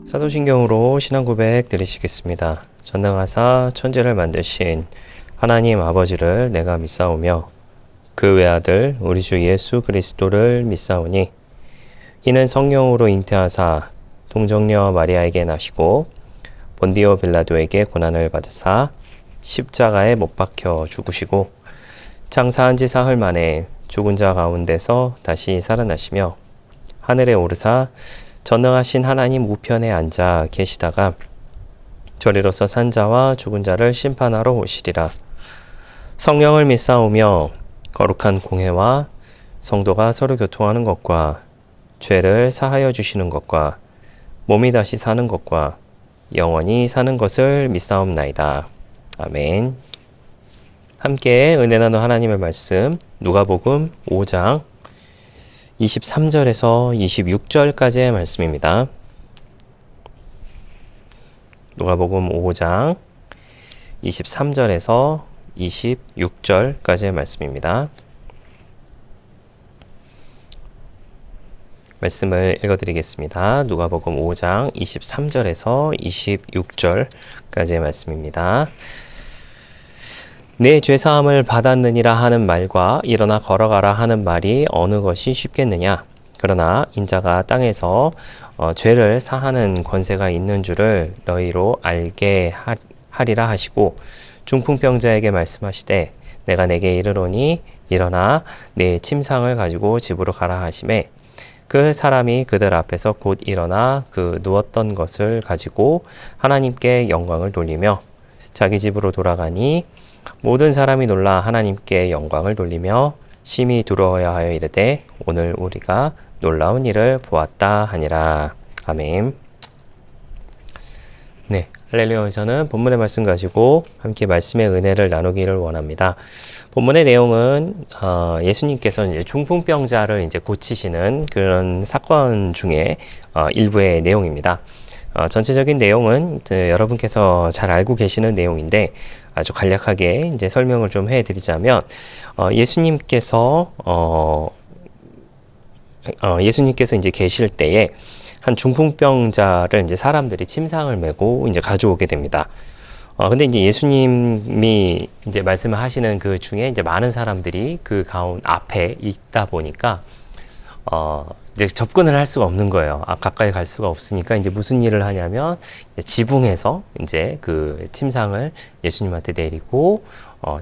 사도신경으로 신앙 고백 드리시겠습니다. 전능하사 천지를 만드신 하나님 아버지를 내가 믿사오며 그 외아들 우리 주 예수 그리스도를 믿사오니 이는 성령으로 잉태하사 동정녀 마리아에게 나시고 본디오 빌라도에게 고난을 받으사 십자가에 못 박혀 죽으시고 장사한 지 사흘 만에 죽은 자 가운데서 다시 살아나시며 하늘에 오르사 전능하신 하나님 우편에 앉아 계시다가 저리로서 산 자와 죽은 자를 심판하러 오시리라. 성령을 믿사오며 거룩한 공회와 성도가 서로 교통하는 것과 죄를 사하여 주시는 것과 몸이 다시 사는 것과 영원히 사는 것을 믿사옵나이다. 아멘. 함께 은혜 나누 하나님의 말씀 누가복음 5장 23절에서 26절까지의 말씀입니다. 누가복음 5장 23절에서 26절까지의 말씀입니다. 말씀을 읽어드리겠습니다. 누가복음 5장 23절에서 26절까지의 말씀입니다. 내 죄사함을 받았느니라 하는 말과 일어나 걸어가라 하는 말이 어느 것이 쉽겠느냐? 그러나 인자가 땅에서 죄를 사하는 권세가 있는 줄을 너희로 알게 하리라 하시고 중풍병자에게 말씀하시되 내가 내게 이르노니 일어나 내 침상을 가지고 집으로 가라 하시매 그 사람이 그들 앞에서 곧 일어나 그 누웠던 것을 가지고 하나님께 영광을 돌리며 자기 집으로 돌아가니 모든 사람이 놀라 하나님께 영광을 돌리며 심히 두려워야 하여 이르되 오늘 우리가 놀라운 일을 보았다 하니라. 아멘. 네, 할렐루야. 저는 본문의 말씀 가지고 함께 말씀의 은혜를 나누기를 원합니다. 본문의 내용은 예수님께서 이제 중풍병자를 이제 고치시는 그런 사건 중에 일부의 내용입니다. 전체적인 내용은 여러분께서 잘 알고 계시는 내용인데 아주 간략하게 이제 설명을 좀 해드리자면 예수님께서 이제 계실 때에 한 중풍병자를 이제 사람들이 침상을 메고 이제 가져오게 됩니다. 근데 이제 예수님이 이제 말씀을 하시는 그 중에 이제 많은 사람들이 그 가운 앞에 있다 보니까 이제 접근을 할 수가 없는 거예요. 가까이 갈 수가 없으니까 이제 무슨 일을 하냐면 지붕에서 이제 그 침상을 예수님한테 내리고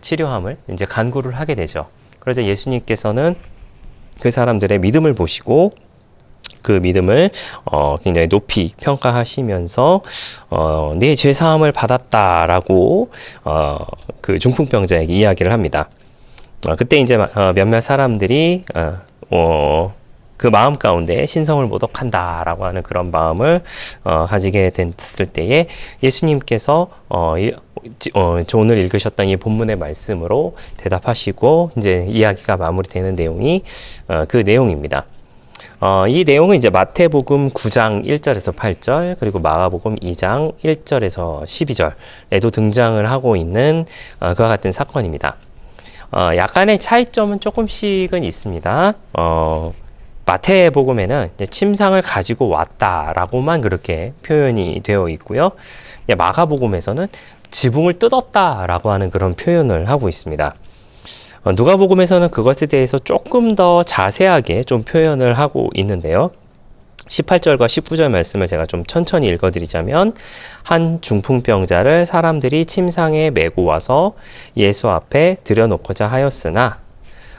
치료함을 이제 간구를 하게 되죠. 그래서 예수님께서는 그 사람들의 믿음을 보시고 그 믿음을 굉장히 높이 평가하시면서 내 죄 사함을 받았다라고 그 중풍병자에게 이야기를 합니다. 그때 이제 몇몇 사람들이 그 마음 가운데 신성을 모독한다라고 하는 그런 마음을 가지게 됐을 때에 예수님께서 오늘 읽으셨던 이 본문의 말씀으로 대답하시고 이제 이야기가 마무리되는 내용이 그 내용입니다. 이 내용은 이제 마태복음 9장 1절에서 8절 그리고 마가복음 2장 1절에서 12절에도 등장을 하고 있는 그와 같은 사건입니다. 약간의 차이점은 조금씩은 있습니다. 마태복음에는 침상을 가지고 왔다라고만 그렇게 표현이 되어 있고요. 마가복음에서는 지붕을 뜯었다라고 하는 그런 표현을 하고 있습니다. 누가복음에서는 그것에 대해서 조금 더 자세하게 좀 표현을 하고 있는데요. 18절과 19절 말씀을 제가 좀 천천히 읽어드리자면 한 중풍병자를 사람들이 침상에 메고 와서 예수 앞에 들여놓고자 하였으나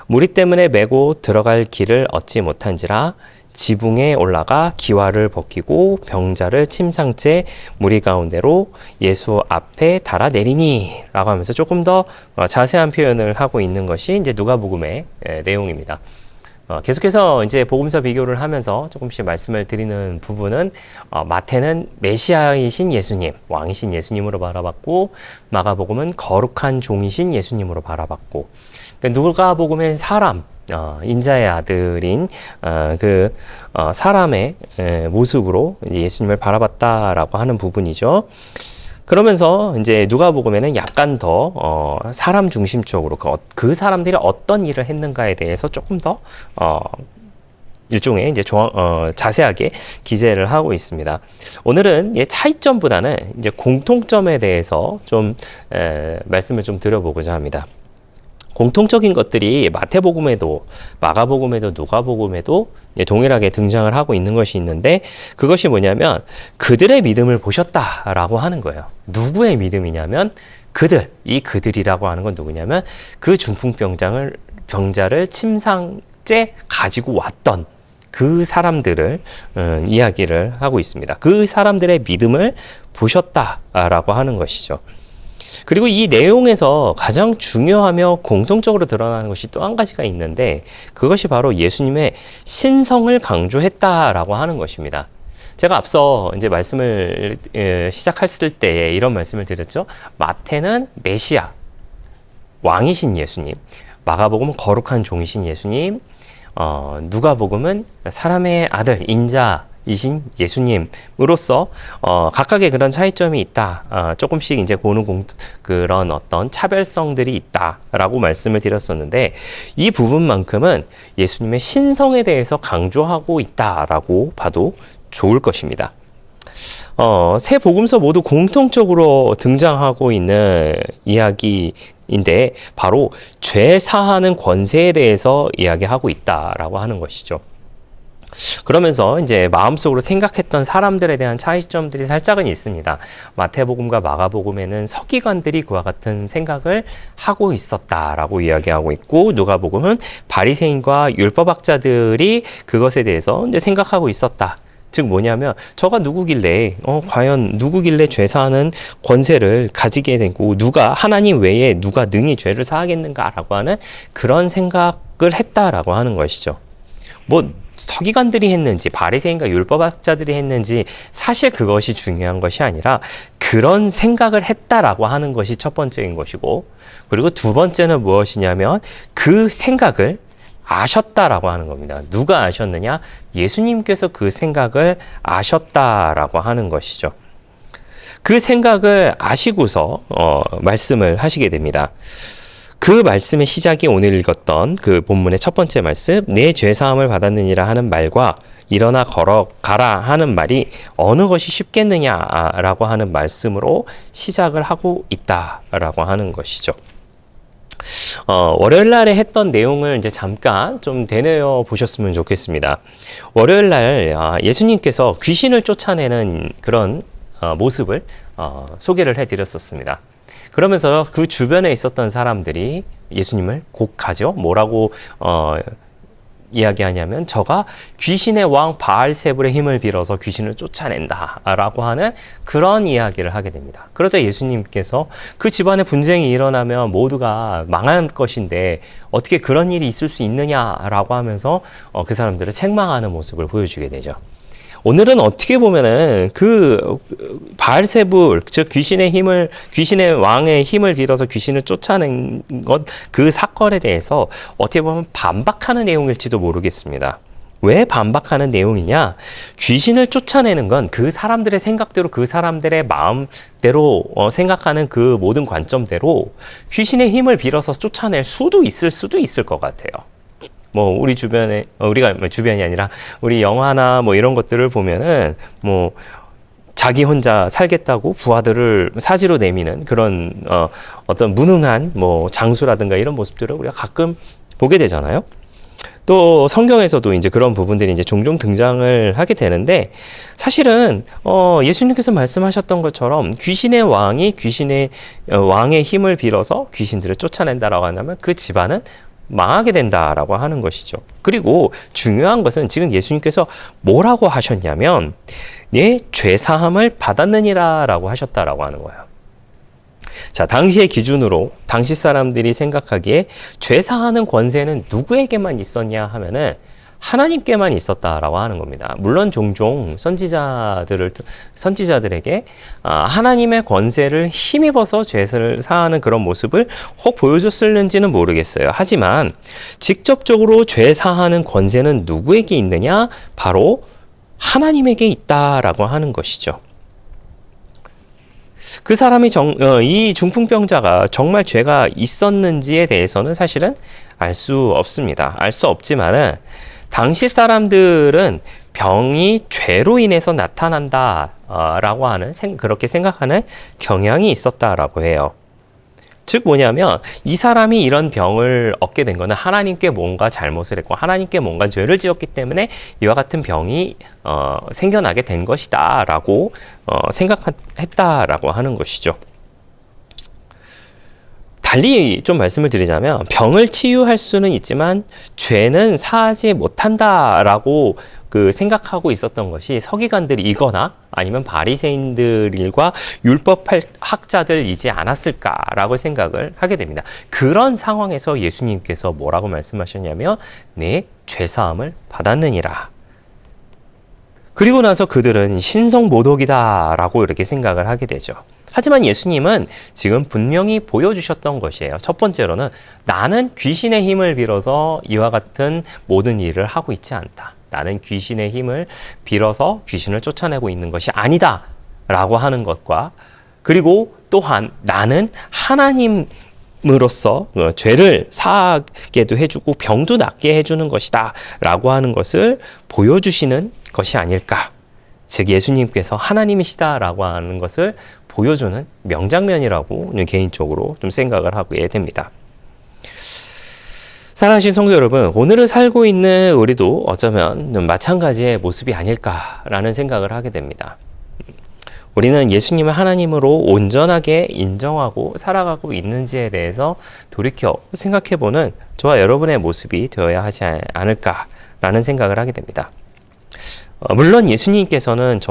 무리 때문에 메고 들어갈 길을 얻지 못한지라 지붕에 올라가 기와를 벗기고 병자를 침상째 무리 가운데로 예수 앞에 달아내리니 라고 하면서 조금 더 자세한 표현을 하고 있는 것이 이제 누가복음의 내용입니다. 계속해서 이제 복음서 비교를 하면서 조금씩 말씀을 드리는 부분은 마태는 메시아이신 예수님, 왕이신 예수님으로 바라봤고 마가복음은 거룩한 종이신 예수님으로 바라봤고 누가복음은 사람, 인자의 아들인 사람의 모습으로 예수님을 바라봤다라고 하는 부분이죠. 그러면서 이제 누가복음에는 약간 더 사람 중심적으로 그 사람들이 어떤 일을 했는가에 대해서 조금 더 일종의 이제 자세하게 기재를 하고 있습니다. 오늘은 차이점보다는 이제 공통점에 대해서 좀 말씀을 좀 드려보고자 합니다. 공통적인 것들이 마태복음에도 마가복음에도 누가복음에도 동일하게 등장을 하고 있는 것이 있는데, 그것이 뭐냐면 그들의 믿음을 보셨다라고 하는 거예요. 누구의 믿음이냐면 그들이라고 하는 건 누구냐면 그 중풍병자를 침상째 가지고 왔던 그 사람들을 이야기를 하고 있습니다. 그 사람들의 믿음을 보셨다라고 하는 것이죠. 그리고 이 내용에서 가장 중요하며 공통적으로 드러나는 것이 또 한 가지가 있는데, 그것이 바로 예수님의 신성을 강조했다라고 하는 것입니다. 제가 앞서 이제 말씀을 시작했을 때 이런 말씀을 드렸죠. 마태는 메시아, 왕이신 예수님, 마가복음은 거룩한 종이신 예수님, 누가복음은 사람의 아들, 인자이신 예수님으로서 각각의 그런 차이점이 있다. 조금씩 이제 보는 그런 어떤 차별성들이 있다라고 말씀을 드렸었는데, 이 부분만큼은 예수님의 신성에 대해서 강조하고 있다라고 봐도 좋을 것입니다. 세 복음서 모두 공통적으로 등장하고 있는 이야기인데, 바로 죄 사하는 권세에 대해서 이야기하고 있다라고 하는 것이죠. 그러면서 이제 마음속으로 생각했던 사람들에 대한 차이점들이 살짝은 있습니다. 마태복음과 마가복음에는 서기관들이 그와 같은 생각을 하고 있었다라고 이야기하고 있고, 누가복음은 바리새인과 율법학자들이 그것에 대해서 이제 생각하고 있었다. 즉 뭐냐면 저가 누구길래 과연 누구길래 죄 사하는 권세를 가지게 되고 하나님 외에 누가 능히 죄를 사하겠는가라고 하는 그런 생각을 했다라고 하는 것이죠. 뭐 서기관들이 했는지 바리새인과 율법학자들이 했는지 사실 그것이 중요한 것이 아니라 그런 생각을 했다라고 하는 것이 첫 번째인 것이고, 그리고 두 번째는 무엇이냐면 그 생각을 아셨다라고 하는 겁니다. 누가 아셨느냐? 예수님께서 그 생각을 아셨다라고 하는 것이죠. 그 생각을 아시고서 말씀을 하시게 됩니다. 그 말씀의 시작이 오늘 읽었던 그 본문의 첫 번째 말씀, 내 죄사함을 받았느니라 하는 말과 일어나 걸어가라 하는 말이 어느 것이 쉽겠느냐라고 하는 말씀으로 시작을 하고 있다라고 하는 것이죠. 월요일 날에 했던 내용을 이제 잠깐 좀 되뇌어 보셨으면 좋겠습니다. 월요일 날 예수님께서 귀신을 쫓아내는 그런 모습을 소개를 해드렸었습니다. 그러면서 그 주변에 있었던 사람들이 예수님을 곡하죠. 뭐라고 이야기하냐면 저가 귀신의 왕 바알세불의 힘을 빌어서 귀신을 쫓아낸다 라고 하는 그런 이야기를 하게 됩니다. 그러자 예수님께서 그 집안에 분쟁이 일어나면 모두가 망할 것인데 어떻게 그런 일이 있을 수 있느냐라고 하면서 그 사람들을 책망하는 모습을 보여주게 되죠. 오늘은 어떻게 보면은 그 바알세불, 즉 귀신의 왕의 힘을 빌어서 귀신을 쫓아낸 것, 그 사건에 대해서 어떻게 보면 반박하는 내용일지도 모르겠습니다. 왜 반박하는 내용이냐? 귀신을 쫓아내는 건 그 사람들의 생각대로, 그 사람들의 마음대로 생각하는 그 모든 관점대로 귀신의 힘을 빌어서 쫓아낼 수도 있을 것 같아요. 뭐 우리 주변에 우리가 주변이 아니라 우리 영화나 뭐 이런 것들을 보면은 뭐 자기 혼자 살겠다고 부하들을 사지로 내미는 그런 어떤 무능한 뭐 장수라든가 이런 모습들을 우리가 가끔 보게 되잖아요. 또 성경에서도 이제 그런 부분들이 이제 종종 등장을 하게 되는데, 사실은 예수님께서 말씀하셨던 것처럼 귀신의 왕이 귀신의 왕의 힘을 빌어서 귀신들을 쫓아낸다라고 한다면 그 집안은 망하게 된다라고 하는 것이죠. 그리고 중요한 것은 지금 예수님께서 뭐라고 하셨냐면 내 죄사함을 받았느니라 라고 하셨다라고 하는 거예요. 자, 당시의 기준으로 당시 사람들이 생각하기에 죄사하는 권세는 누구에게만 있었냐 하면은 하나님께만 있었다라고 하는 겁니다. 물론 종종 선지자들에게 하나님의 권세를 힘입어서 죄를 사하는 그런 모습을 혹 보여줬을는지는 모르겠어요. 하지만 직접적으로 죄 사하는 권세는 누구에게 있느냐? 바로 하나님에게 있다라고 하는 것이죠. 그 사람이 이 중풍병자가 정말 죄가 있었는지에 대해서는 사실은 알 수 없습니다. 알 수 없지만은 당시 사람들은 병이 죄로 인해서 나타난다 라고 하는 그렇게 생각하는 경향이 있었다라고 해요. 즉 뭐냐면 이 사람이 이런 병을 얻게 된 거는 하나님께 뭔가 잘못을 했고 하나님께 뭔가 죄를 지었기 때문에 이와 같은 병이 생겨나게 된 것이다 라고 생각했다라고 하는 것이죠. 달리 좀 말씀을 드리자면 병을 치유할 수는 있지만 죄는 사하지 못한다라고 생각하고 있었던 것이 서기관들이거나 아니면 바리새인들과 율법 학자들이지 않았을까라고 생각을 하게 됩니다. 그런 상황에서 예수님께서 뭐라고 말씀하셨냐면 내 죄사함을 받았느니라. 그리고 나서 그들은 신성모독이다라고 이렇게 생각을 하게 되죠. 하지만 예수님은 지금 분명히 보여주셨던 것이에요. 첫 번째로는 나는 귀신의 힘을 빌어서 이와 같은 모든 일을 하고 있지 않다. 나는 귀신의 힘을 빌어서 귀신을 쫓아내고 있는 것이 아니다 라고 하는 것과 그리고 또한 나는 하나님으로서 죄를 사하게도 해주고 병도 낫게 해주는 것이다 라고 하는 것을 보여주시는 것이 아닐까. 즉 예수님께서 하나님이시다라고 하는 것을 보여주는 명장면이라고 개인적으로 좀 생각을 하게 됩니다. 사랑하신 성도 여러분, 오늘을 살고 있는 우리도 어쩌면 마찬가지의 모습이 아닐까라는 생각을 하게 됩니다. 우리는 예수님을 하나님으로 온전하게 인정하고 살아가고 있는지에 대해서 돌이켜 생각해보는 저와 여러분의 모습이 되어야 하지 않을까라는 생각을 하게 됩니다. 물론 예수님께서는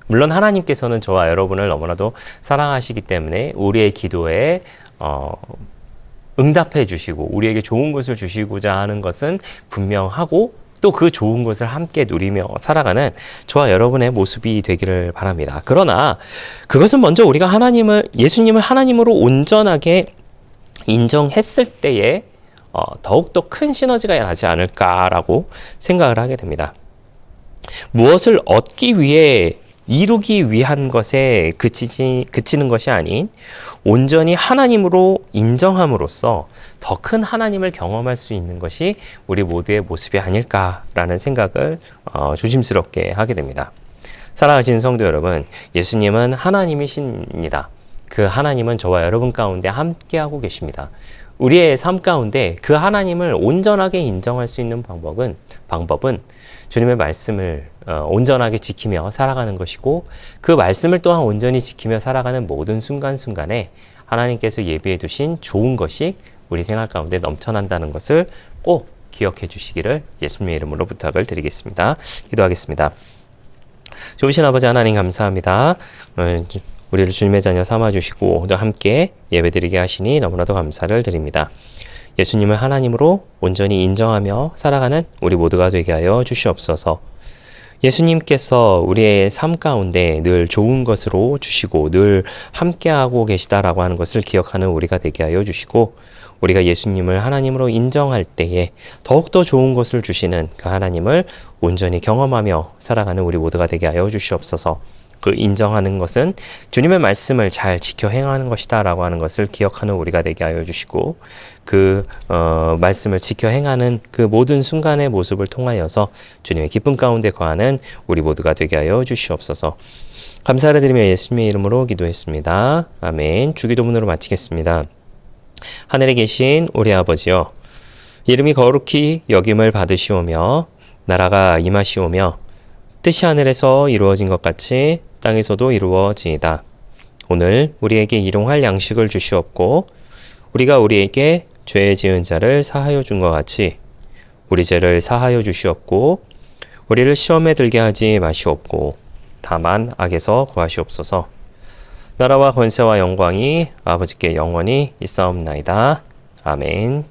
물론 하나님께서는 저와 여러분을 너무나도 사랑하시기 때문에 우리의 기도에 응답해 주시고 우리에게 좋은 것을 주시고자 하는 것은 분명하고 또 그 좋은 것을 함께 누리며 살아가는 저와 여러분의 모습이 되기를 바랍니다. 그러나 그것은 먼저 우리가 예수님을 하나님으로 온전하게 인정했을 때에 더욱더 큰 시너지가 나지 않을까라고 생각을 하게 됩니다. 무엇을 얻기 위해 이루기 위한 것에 그치는 것이 아닌 온전히 하나님으로 인정함으로써 더 큰 하나님을 경험할 수 있는 것이 우리 모두의 모습이 아닐까라는 생각을 조심스럽게 하게 됩니다. 사랑하시는 성도 여러분, 예수님은 하나님이십니다. 그 하나님은 저와 여러분 가운데 함께하고 계십니다. 우리의 삶 가운데 그 하나님을 온전하게 인정할 수 있는 방법은 주님의 말씀을 온전하게 지키며 살아가는 것이고 그 말씀을 또한 온전히 지키며 살아가는 모든 순간순간에 하나님께서 예비해 두신 좋은 것이 우리 생활 가운데 넘쳐난다는 것을 꼭 기억해 주시기를 예수님의 이름으로 부탁을 드리겠습니다. 기도하겠습니다. 좋으신 아버지 하나님 감사합니다. 우리를 주님의 자녀 삼아주시고 또 함께 예배드리게 하시니 너무나도 감사를 드립니다. 예수님을 하나님으로 온전히 인정하며 살아가는 우리 모두가 되게 하여 주시옵소서. 예수님께서 우리의 삶 가운데 늘 좋은 것으로 주시고 늘 함께하고 계시다라고 하는 것을 기억하는 우리가 되게 하여 주시고 우리가 예수님을 하나님으로 인정할 때에 더욱더 좋은 것을 주시는 그 하나님을 온전히 경험하며 살아가는 우리 모두가 되게 하여 주시옵소서. 그 인정하는 것은 주님의 말씀을 잘 지켜 행하는 것이다 라고 하는 것을 기억하는 우리가 되게 하여 주시고 그 말씀을 지켜 행하는 그 모든 순간의 모습을 통하여서 주님의 기쁨 가운데 거하는 우리 모두가 되게 하여 주시옵소서. 감사를 드리며 예수님의 이름으로 기도했습니다. 아멘. 주기도문으로 마치겠습니다. 하늘에 계신 우리 아버지여, 이름이 거룩히 여김을 받으시오며 나라가 임하시오며 뜻이 하늘에서 이루어진 것 같이 땅에서도 이루어지이다. 오늘 우리에게 일용할 양식을 주시옵고 우리가 우리에게 죄 지은 자를 사하여 준 것 같이 우리 죄를 사하여 주시옵고 우리를 시험에 들게 하지 마시옵고 다만 악에서 구하시옵소서. 나라와 권세와 영광이 아버지께 영원히 있사옵나이다. 아멘.